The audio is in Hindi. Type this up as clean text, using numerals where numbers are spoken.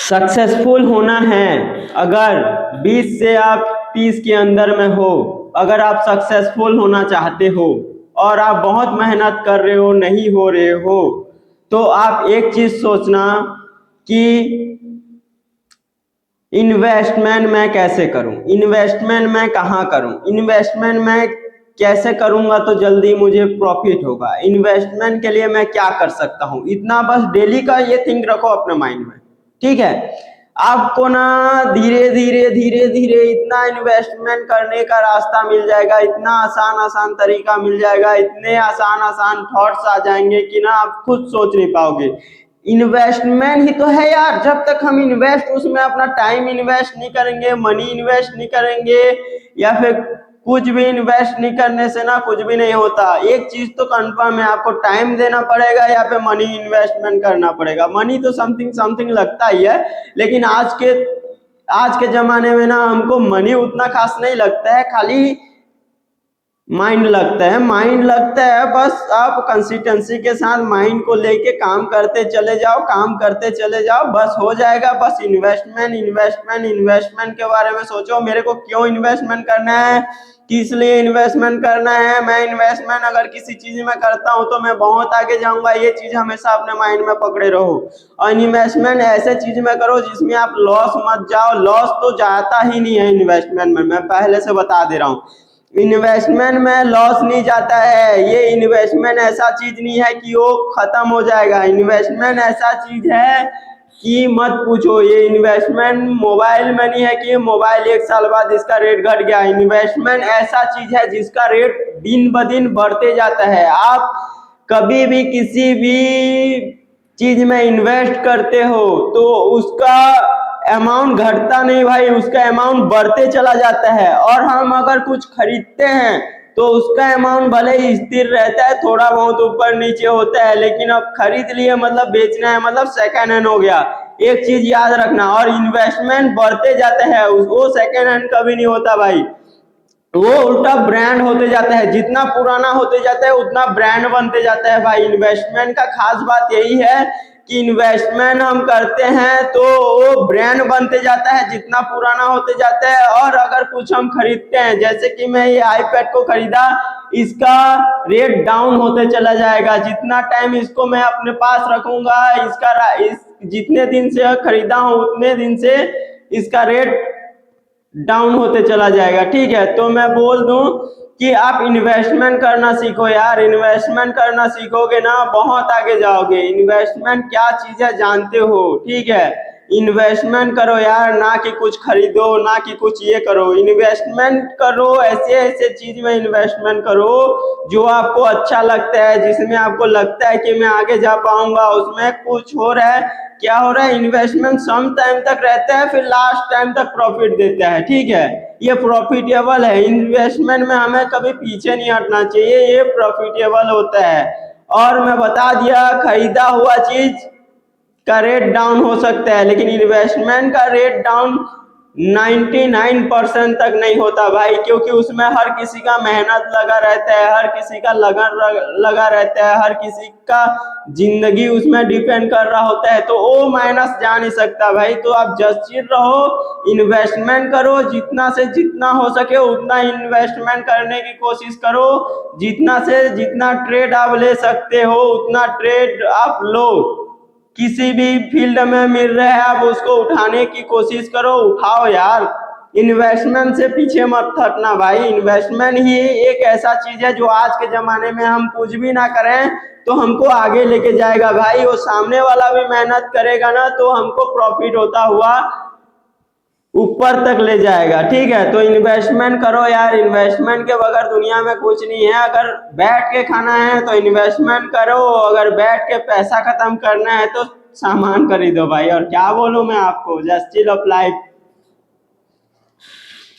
सक्सेसफुल होना है, अगर 20 से आप 30 के अंदर में हो, अगर आप सक्सेसफुल होना चाहते हो और आप बहुत मेहनत कर रहे हो, नहीं हो रहे हो, तो आप एक चीज सोचना कि इन्वेस्टमेंट मैं कैसे करूं, इन्वेस्टमेंट मैं कहां करूं, इन्वेस्टमेंट मैं कैसे करूंगा तो जल्दी मुझे प्रॉफिट होगा, इन्वेस्टमेंट के लिए मैं क्या कर सकता हूं। इतना बस डेली का ये थिंक रखो अपने माइंड में, ठीक है। आपको ना धीरे धीरे धीरे धीरे इतना इन्वेस्टमेंट करने का रास्ता मिल जाएगा, इतना आसान आसान तरीका मिल जाएगा, इतने आसान आसान थॉट्स आ जाएंगे कि ना आप खुद सोच नहीं पाओगे। इन्वेस्टमेंट ही तो है यार, जब तक हम इन्वेस्ट उसमें अपना टाइम इन्वेस्ट नहीं करेंगे, मनी इन्वेस्ट नहीं करेंगे, या फिर कुछ भी इन्वेस्ट नहीं करने से ना कुछ भी नहीं होता। एक चीज तो कंफर्म है, आपको टाइम देना पड़ेगा या फिर मनी इन्वेस्टमेंट करना पड़ेगा। मनी तो समथिंग समथिंग लगता ही है, लेकिन आज के जमाने में ना हमको मनी उतना खास नहीं लगता है, खाली माइंड लगता है, माइंड लगता है। बस आप कंसिस्टेंसी के साथ माइंड को लेके काम करते चले जाओ, काम करते चले जाओ, बस हो जाएगा। बस इन्वेस्टमेंट इन्वेस्टमेंट इन्वेस्टमेंट के बारे में सोचो, मेरे को क्यों इन्वेस्टमेंट करना है, किस लिए इन्वेस्टमेंट करना है। मैं इन्वेस्टमेंट अगर किसी चीज में करता हूं तो मैं बहुत आगे जाऊंगा, ये चीज हमेशा अपने माइंड में पकड़े रहो। और इन्वेस्टमेंट ऐसे चीज में करो जिसमें आप लॉस मत जाओ, लॉस तो जाता ही नहीं है इन्वेस्टमेंट में, मैं पहले से बता दे रहा हूँ। इन्वेस्टमेंट में लॉस नहीं जाता है, ये इन्वेस्टमेंट ऐसा चीज नहीं है कि वो खत्म हो जाएगा। इन्वेस्टमेंट ऐसा चीज है कि मत पूछो। ये इन्वेस्टमेंट मोबाइल में नहीं है कि मोबाइल 1 साल बाद इसका रेट घट गया। इन्वेस्टमेंट ऐसा चीज है जिसका रेट दिन ब दिन बढ़ते जाता है। आप कभी भी किसी भी चीज में इन्वेस्ट करते हो तो उसका अमाउंट घटता नहीं भाई, उसका अमाउंट बढ़ते चला जाता है। और हम अगर कुछ खरीदते हैं तो उसका अमाउंट भले ही स्थिर रहता है, थोड़ा बहुत ऊपर नीचे होता है, लेकिन अब खरीद लिए मतलब बेचना है, मतलब सेकेंड हैंड हो गया। एक चीज याद रखना, और इन्वेस्टमेंट बढ़ते जाते हैं, वो सेकेंड हैंड कभी नहीं होता भाई, वो उल्टा ब्रांड होते जाता है। जितना पुराना होते जाता है उतना ब्रांड बनते जाता है भाई। इन्वेस्टमेंट का खास बात यही है कि इन्वेस्टमेंट हम करते हैं तो वो ब्रांड बनते जाता है, जितना पुराना होते जाता है। और अगर कुछ हम खरीदते हैं, जैसे कि मैं ये आईपैड को खरीदा, इसका रेट डाउन होते चला जाएगा। जितना टाइम इसको मैं अपने पास रखूंगा, इस जितने दिन से खरीदा हूं उतने दिन से इसका रेट डाउन होते चला जाएगा, ठीक है। तो मैं बोल दूं कि आप इन्वेस्टमेंट करना सीखो यार, इन्वेस्टमेंट करना सीखोगे ना बहुत आगे जाओगे। इन्वेस्टमेंट क्या चीज है जानते हो, ठीक है। इन्वेस्टमेंट करो यार, ना कि कुछ खरीदो, ना कि कुछ ये करो। इन्वेस्टमेंट करो, ऐसे ऐसे चीज में इन्वेस्टमेंट करो जो आपको अच्छा लगता है, जिसमें आपको लगता है कि मैं आगे जा पाऊंगा। उसमें कुछ हो रहा है, क्या हो रहा है, इन्वेस्टमेंट सम टाइम तक रहता है, फिर लास्ट टाइम तक प्रॉफिट देता है, ठीक है। ये प्रॉफिटेबल है, इन्वेस्टमेंट में हमें कभी पीछे नहीं हटना चाहिए, ये प्रॉफिटेबल होता है। और मैं बता दिया, खरीदा हुआ चीज का रेट डाउन हो सकता है, लेकिन इन्वेस्टमेंट का रेट डाउन 99% तक नहीं होता भाई, क्योंकि उसमें हर किसी का मेहनत लगा रहता है, हर किसी का लगन लगा रहता है, हर किसी का जिंदगी उसमें डिपेंड कर रहा होता है, तो वो माइनस जा नहीं सकता भाई। तो आप जस्टिस रहो, इन्वेस्टमेंट करो, जितना से जितना हो सके उतना इन्वेस्टमेंट करने की कोशिश करो, जितना से जितना ट्रेड आप ले सकते हो उतना ट्रेड आप लो। किसी भी फील्ड में मिल रहा है आप उसको उठाने की कोशिश करो, उठाओ यार। इन्वेस्टमेंट से पीछे मत हटना भाई, इन्वेस्टमेंट ही एक ऐसा चीज है जो आज के जमाने में हम कुछ भी ना करें तो हमको आगे लेके जाएगा भाई। वो सामने वाला भी मेहनत करेगा ना तो हमको प्रॉफिट होता हुआ ऊपर तक ले जाएगा, ठीक है। तो इन्वेस्टमेंट करो यार, इन्वेस्टमेंट के बगैर दुनिया में कुछ नहीं है। अगर बैठ के खाना है तो इन्वेस्टमेंट करो, अगर बैठ के पैसा खत्म करना है तो सामान खरीदो भाई। और क्या बोलूं मैं आपको, जस्ट चिल ऑफ लाइफ।